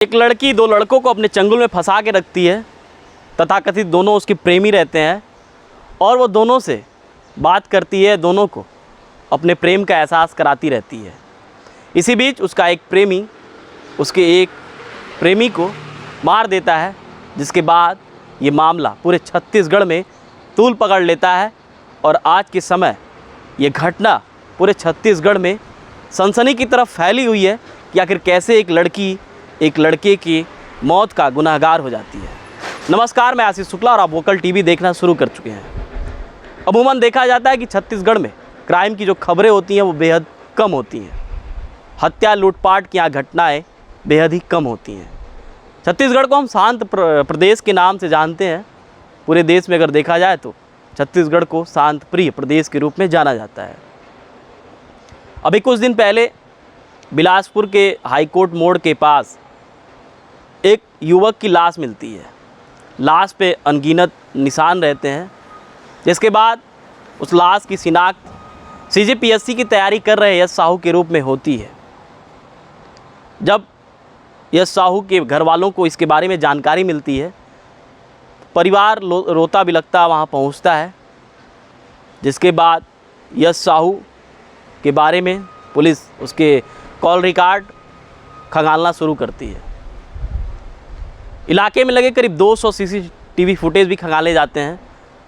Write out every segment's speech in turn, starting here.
एक लड़की दो लड़कों को अपने चंगुल में फंसा के रखती है। तथाकथित दोनों उसके प्रेमी रहते हैं और वो दोनों से बात करती है, दोनों को अपने प्रेम का एहसास कराती रहती है। इसी बीच उसका एक प्रेमी उसके एक प्रेमी को मार देता है, जिसके बाद ये मामला पूरे छत्तीसगढ़ में तूल पकड़ लेता है और आज के समय ये घटना पूरे छत्तीसगढ़ में सनसनी की तरफ फैली हुई है कि आखिर कैसे एक लड़की एक लड़के की मौत का गुनहगार हो जाती है। नमस्कार, मैं आशीष शुक्ला और आप वोकल टीवी देखना शुरू कर चुके हैं। अमूमन देखा जाता है कि छत्तीसगढ़ में क्राइम की जो खबरें होती हैं वो बेहद कम होती हैं। हत्या लूटपाट की यहाँ घटनाएँ बेहद ही कम होती हैं। छत्तीसगढ़ को हम शांत प्रदेश के नाम से जानते हैं। पूरे देश में अगर देखा जाए तो छत्तीसगढ़ को शांत प्रिय प्रदेश के रूप में जाना जाता है। अभी कुछ दिन पहले बिलासपुर के हाईकोर्ट मोड़ के पास एक युवक की लाश मिलती है। लाश पे अनगिनत निशान रहते हैं, जिसके बाद उस लाश की शिनाख्त सीजीपीएससी की तैयारी कर रहे यश साहू के रूप में होती है। जब यश साहू के घर वालों को इसके बारे में जानकारी मिलती है, परिवार रोता बिलखता वहाँ पहुँचता है। जिसके बाद यश साहू के बारे में पुलिस उसके कॉल रिकॉर्ड खंगालना शुरू करती है। इलाके में लगे करीब 200 सीसीटीवी फुटेज भी खंगाले जाते हैं।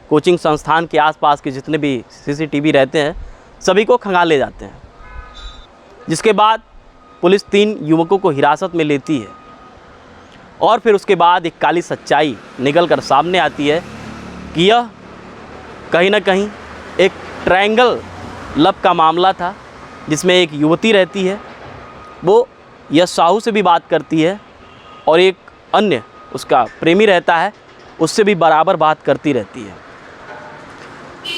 कोचिंग संस्थान के आसपास के जितने भी सीसीटीवी रहते हैं सभी को खंगाले जाते हैं। जिसके बाद पुलिस 3 युवकों को हिरासत में लेती है और फिर उसके बाद एक काली सच्चाई निकल कर सामने आती है कि यह कहीं ना कहीं एक ट्रायंगल लव का मामला था, जिसमें एक युवती रहती है, वो यश साहू से भी बात करती है और एक अन्य उसका प्रेमी रहता है, उससे भी बराबर बात करती रहती है।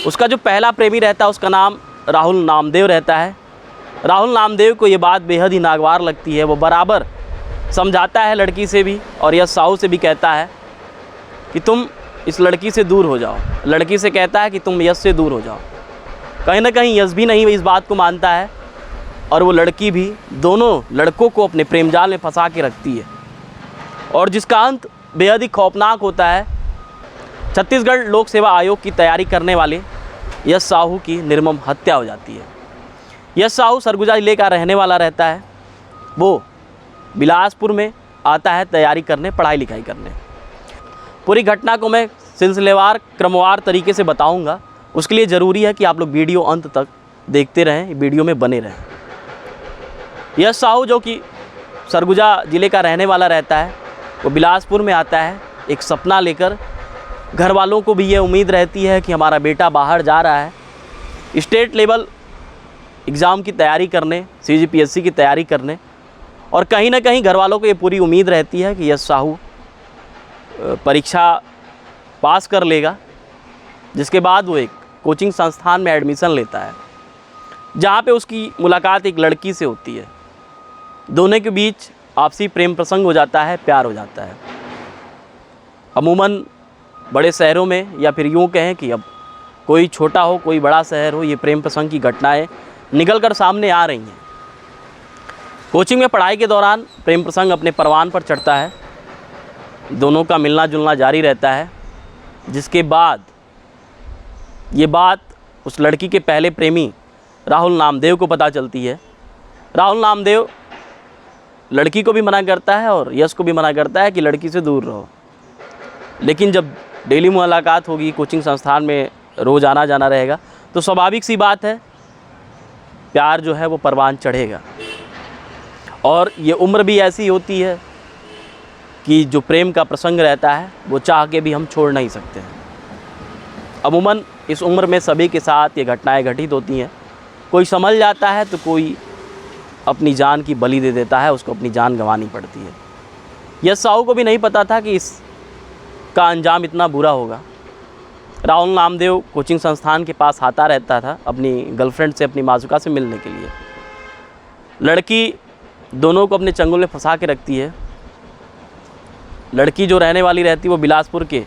उसका जो पहला प्रेमी रहता है उसका नाम राहुल नामदेव रहता है। राहुल नामदेव को ये बात बेहद ही नागवार लगती है। वो बराबर समझाता है लड़की से भी और यश साहू से भी कहता है कि तुम इस लड़की से दूर हो जाओ। लड़की से कहता है कि तुम यश से दूर हो जाओ। कहीं ना कहीं यश भी नहीं इस बात को मानता है और वो लड़की भी दोनों लड़कों को अपने प्रेम जाल में फंसा के रखती है और जिसका अंत बेहद ही खौफनाक होता है। छत्तीसगढ़ लोक सेवा आयोग की तैयारी करने वाले यश साहू की निर्मम हत्या हो जाती है। यश साहू सरगुजा जिले का रहने वाला रहता है। वो बिलासपुर में आता है तैयारी करने, पढ़ाई लिखाई करने। पूरी घटना को मैं सिलसिलेवार क्रमवार तरीके से बताऊंगा। उसके लिए ज़रूरी है कि आप लोग वीडियो अंत तक देखते रहें, वीडियो में बने रहें। यश साहू जो कि सरगुजा ज़िले का रहने वाला रहता है, वो बिलासपुर में आता है एक सपना लेकर। घर वालों को भी ये उम्मीद रहती है कि हमारा बेटा बाहर जा रहा है स्टेट लेवल एग्ज़ाम की तैयारी करने, सीजीपीएससी की तैयारी करने, और कहीं ना कहीं घर वालों को ये पूरी उम्मीद रहती है कि यश साहू परीक्षा पास कर लेगा। जिसके बाद वो एक कोचिंग संस्थान में एडमिशन लेता है, जहाँ पे उसकी मुलाकात एक लड़की से होती है। दोनों के बीच आपसी प्रेम प्रसंग हो जाता है, प्यार हो जाता है। अमूमन बड़े शहरों में, या फिर यूँ कहें कि अब कोई छोटा हो कोई बड़ा शहर हो, ये प्रेम प्रसंग की घटनाएं निकल कर सामने आ रही हैं। कोचिंग में पढ़ाई के दौरान प्रेम प्रसंग अपने परवान पर चढ़ता है। दोनों का मिलना जुलना जारी रहता है। जिसके बाद ये बात उस लड़की के पहले प्रेमी राहुल नामदेव को पता चलती है। राहुल नामदेव लड़की को भी मना करता है और यश को भी मना करता है कि लड़की से दूर रहो। लेकिन जब डेली मुलाकात होगी, कोचिंग संस्थान में रोज़ आना जाना रहेगा, तो स्वाभाविक सी बात है प्यार जो है वो परवान चढ़ेगा। और ये उम्र भी ऐसी होती है कि जो प्रेम का प्रसंग रहता है वो चाह के भी हम छोड़ नहीं सकते हैं। अमूमन इस उम्र में सभी के साथ ये घटनाएं घटित होती हैं। कोई संभल जाता है तो कोई अपनी जान की बलि दे देता है, उसको अपनी जान गंवानी पड़ती है। यश साहू को भी नहीं पता था कि इसका अंजाम इतना बुरा होगा। राहुल नामदेव कोचिंग संस्थान के पास आता रहता था अपनी गर्लफ्रेंड से, अपनी माजुका से मिलने के लिए। लड़की दोनों को अपने चंगुल में फंसा के रखती है। लड़की जो रहने वाली रहती है वो बिलासपुर के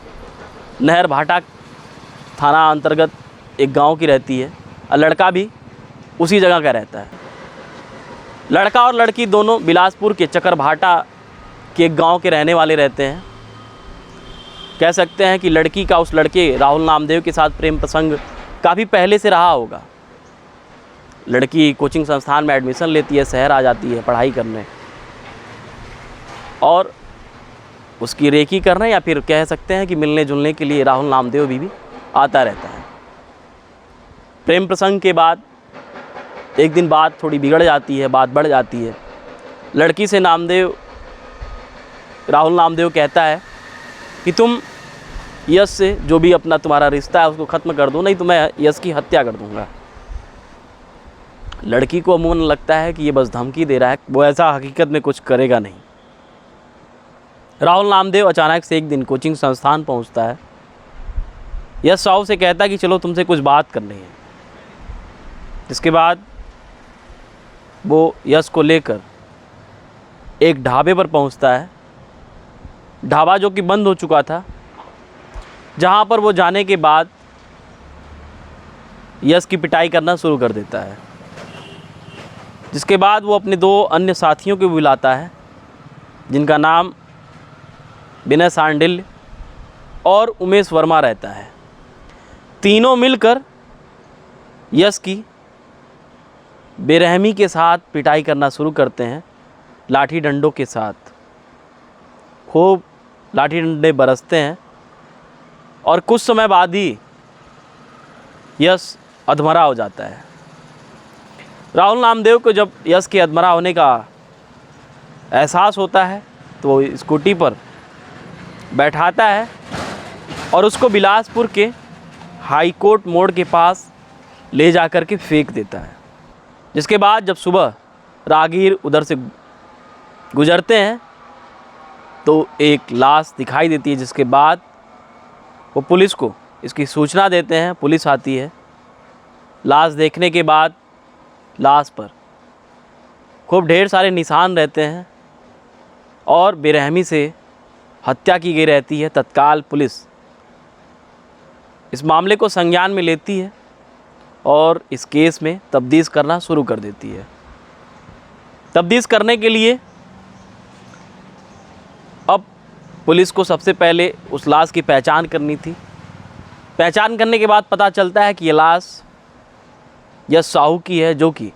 नहर भाटा थाना अंतर्गत एक गांव की रहती है और लड़का भी उसी जगह का रहता है। लड़का और लड़की दोनों बिलासपुर के चकरभाटा कि एक गांव के रहने वाले रहते हैं। कह सकते हैं कि लड़की का उस लड़के राहुल नामदेव के साथ प्रेम प्रसंग काफ़ी पहले से रहा होगा। लड़की कोचिंग संस्थान में एडमिशन लेती है, शहर आ जाती है पढ़ाई करने, और उसकी रेकी करने या फिर कह सकते हैं कि मिलने जुलने के लिए राहुल नामदेव भी आता रहता है। प्रेम प्रसंग के बाद एक दिन बात थोड़ी बिगड़ जाती है, बात बढ़ जाती है। लड़की से राहुल नामदेव कहता है कि तुम यश से जो भी अपना तुम्हारा रिश्ता है उसको ख़त्म कर दो, नहीं तो मैं यश की हत्या कर दूंगा। लड़की को अमूमन लगता है कि ये बस धमकी दे रहा है, वो ऐसा हकीकत में कुछ करेगा नहीं। राहुल नामदेव अचानक से एक दिन कोचिंग संस्थान पहुंचता है। यश साहू से कहता है कि चलो तुमसे कुछ बात करनी है। जिसके बाद वो यश को लेकर एक ढाबे पर पहुंचता है। ढाबा जो कि बंद हो चुका था, जहां पर वो जाने के बाद यश की पिटाई करना शुरू कर देता है। जिसके बाद वो अपने 2 अन्य साथियों को बुलाता है, जिनका नाम विनय सांडिल्य और उमेश वर्मा रहता है। तीनों मिलकर यश की बेरहमी के साथ पिटाई करना शुरू करते हैं, लाठी डंडों के साथ। खूब लाठी डंडे बरसते हैं और कुछ समय बाद ही यश अधमरा हो जाता है। राहुल नामदेव को जब यश के अधमरा होने का एहसास होता है तो वो स्कूटी पर बैठाता है और उसको बिलासपुर के हाई कोर्ट मोड़ के पास ले जाकर के फेंक देता है। जिसके बाद जब सुबह राहगीर उधर से गुजरते हैं तो एक लाश दिखाई देती है। जिसके बाद वो पुलिस को इसकी सूचना देते हैं, पुलिस आती है। लाश देखने के बाद लाश पर खूब ढेर सारे निशान रहते हैं और बेरहमी से हत्या की गई रहती है। तत्काल पुलिस इस मामले को संज्ञान में लेती है और इस केस में तफ्तीश करना शुरू कर देती है। तफ्तीश करने के लिए अब पुलिस को सबसे पहले उस लाश की पहचान करनी थी। पहचान करने के बाद पता चलता है कि ये लाश यश साहू की है, जो कि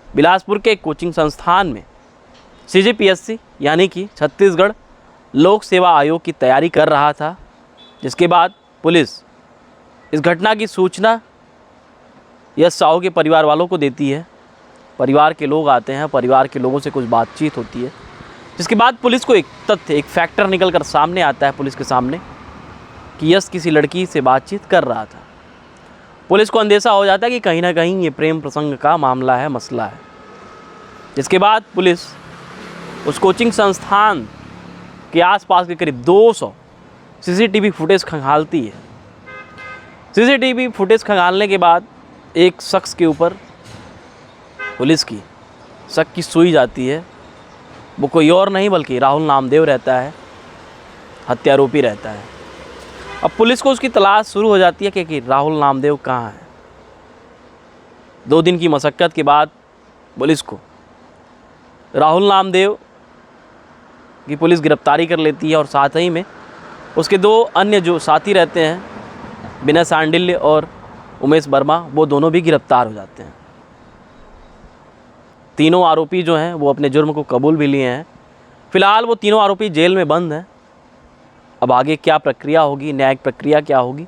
बिलासपुर के कोचिंग संस्थान में CGPSC यानी कि छत्तीसगढ़ लोक सेवा आयोग की तैयारी कर रहा था। जिसके बाद पुलिस इस घटना की सूचना यश साहू के परिवार वालों को देती है। परिवार के लोग आते हैं, परिवार के लोगों से कुछ बातचीत होती है। जिसके बाद पुलिस को एक तथ्य, एक फैक्टर निकल कर सामने आता है पुलिस के सामने कि यश किसी लड़की से बातचीत कर रहा था। पुलिस को अंदेशा हो जाता है कि कहीं ना कहीं ये प्रेम प्रसंग का मामला है, मसला है। जिसके बाद पुलिस उस कोचिंग संस्थान के आसपास के करीब 200 CCTV फुटेज खंगालती है। CCTV फुटेज खंगालने के बाद एक शख्स के ऊपर पुलिस की शक की सुई जाती है। वो कोई और नहीं बल्कि राहुल नामदेव रहता है, हत्यारोपी रहता है। अब पुलिस को उसकी तलाश शुरू हो जाती है कि राहुल नामदेव कहाँ है। 2 दिन की मशक्क़त के बाद पुलिस को राहुल नामदेव की पुलिस गिरफ्तारी कर लेती है और साथ ही में उसके 2 अन्य जो साथी रहते हैं, विनय सांडिल्य और उमेश वर्मा, वो दोनों भी गिरफ्तार हो जाते हैं। तीनों आरोपी जो हैं वो अपने जुर्म को कबूल भी लिए हैं। फ़िलहाल वो तीनों आरोपी जेल में बंद हैं। अब आगे क्या प्रक्रिया होगी, न्यायिक प्रक्रिया क्या होगी,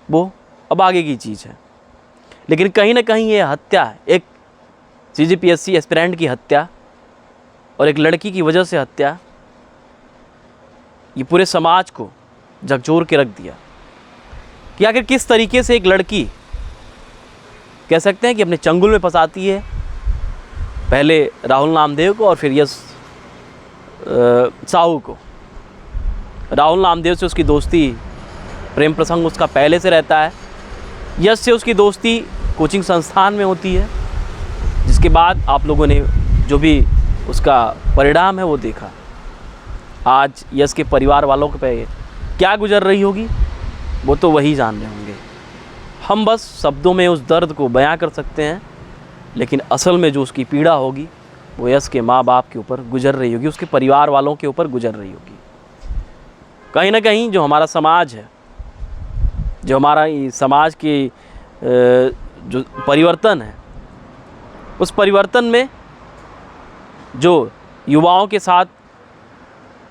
वो अब आगे की चीज़ है। लेकिन कहीं ना कहीं ये हत्या है, एक CGPSC एस्पिरेंट की हत्या और एक लड़की की वजह से हत्या, ये पूरे समाज को झकझोर के रख दिया कि आखिर किस तरीके से एक लड़की कह सकते हैं कि अपने चंगुल में फंसाती है, पहले राहुल नामदेव को और फिर यश साहू को। राहुल नामदेव से उसकी दोस्ती, प्रेम प्रसंग उसका पहले से रहता है। यश से उसकी दोस्ती कोचिंग संस्थान में होती है। जिसके बाद आप लोगों ने जो भी उसका परिणाम है वो देखा। आज यश के परिवार वालों के पे क्या गुजर रही होगी वो तो वही जान रहे होंगे। हम बस शब्दों में उस दर्द को बयां कर सकते हैं, लेकिन असल में जो उसकी पीड़ा होगी वो यश के माँ बाप के ऊपर गुजर रही होगी, उसके परिवार वालों के ऊपर गुजर रही होगी। कहीं ना कहीं जो हमारा समाज है, जो हमारा समाज की जो परिवर्तन है, उस परिवर्तन में जो युवाओं के साथ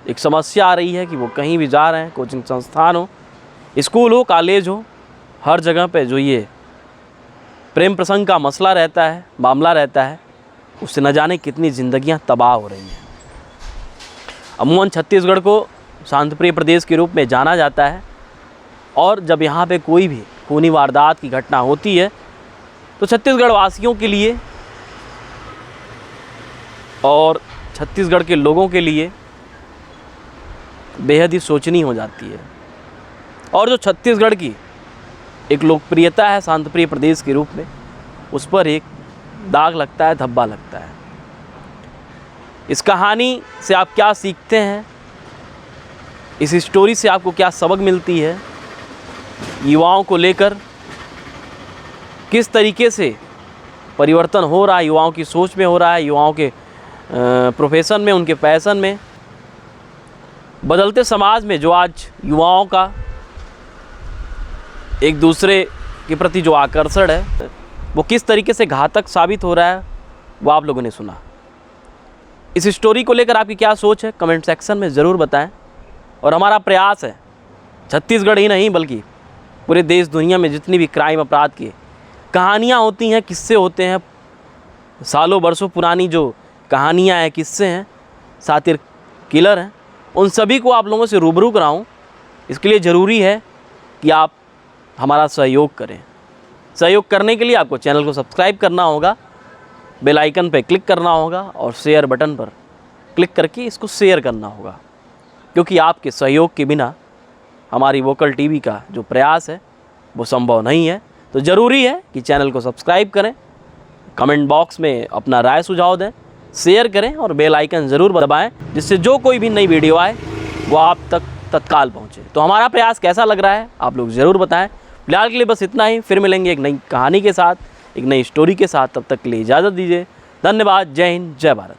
एक समस्या आ रही है कि वो कहीं भी जा रहे हैं, कोचिंग संस्थान हो, स्कूल हो, कॉलेज हो, हर जगह पे जो ये प्रेम प्रसंग का मसला रहता है, मामला रहता है, उससे न जाने कितनी ज़िंदगियां तबाह हो रही हैं। अमूमन छत्तीसगढ़ को शांतिप्रिय प्रदेश के रूप में जाना जाता है, और जब यहाँ पे कोई भी खूनी वारदात की घटना होती है तो छत्तीसगढ़ वासियों के लिए और छत्तीसगढ़ के लोगों के लिए बेहद ही सोचनीय हो जाती है। और जो छत्तीसगढ़ की एक लोकप्रियता है शांतिप्रिय प्रदेश के रूप में, उस पर एक दाग लगता है, धब्बा लगता है। इस कहानी से आप क्या सीखते हैं, इस स्टोरी से आपको क्या सबक मिलती है, युवाओं को लेकर किस तरीके से परिवर्तन हो रहा है, युवाओं की सोच में हो रहा है, युवाओं के प्रोफेशन में, उनके पैशन में, बदलते समाज में जो आज युवाओं का एक दूसरे के प्रति जो आकर्षण है वो किस तरीके से घातक साबित हो रहा है, वो आप लोगों ने सुना। इस स्टोरी को लेकर आपकी क्या सोच है, कमेंट सेक्शन में ज़रूर बताएं। और हमारा प्रयास है, छत्तीसगढ़ ही नहीं बल्कि पूरे देश दुनिया में जितनी भी क्राइम अपराध की कहानियाँ होती हैं, किस्से होते हैं, सालों बरसों पुरानी जो कहानियाँ हैं, किस्से हैं, सातिर किलर हैं, उन सभी को आप लोगों से रूबरू कराऊं। इसके लिए ज़रूरी है कि आप हमारा सहयोग करें। सहयोग करने के लिए आपको चैनल को सब्सक्राइब करना होगा, बेल आइकन पर क्लिक करना होगा और शेयर बटन पर क्लिक करके इसको शेयर करना होगा, क्योंकि आपके सहयोग के बिना हमारी वोकल टीवी का जो प्रयास है वो संभव नहीं है। तो ज़रूरी है कि चैनल को सब्सक्राइब करें, कमेंट बॉक्स में अपना राय सुझाव दें, शेयर करें और बेल आइकन ज़रूर दबाएं, जिससे जो कोई भी नई वीडियो आए वो आप तक तत्काल पहुंचे। तो हमारा प्रयास कैसा लग रहा है आप लोग ज़रूर बताएं। फिलहाल के लिए बस इतना ही, फिर मिलेंगे एक नई कहानी के साथ, एक नई स्टोरी के साथ। तब तक के लिए इजाज़त दीजिए। धन्यवाद। जय हिंद, जय भारत।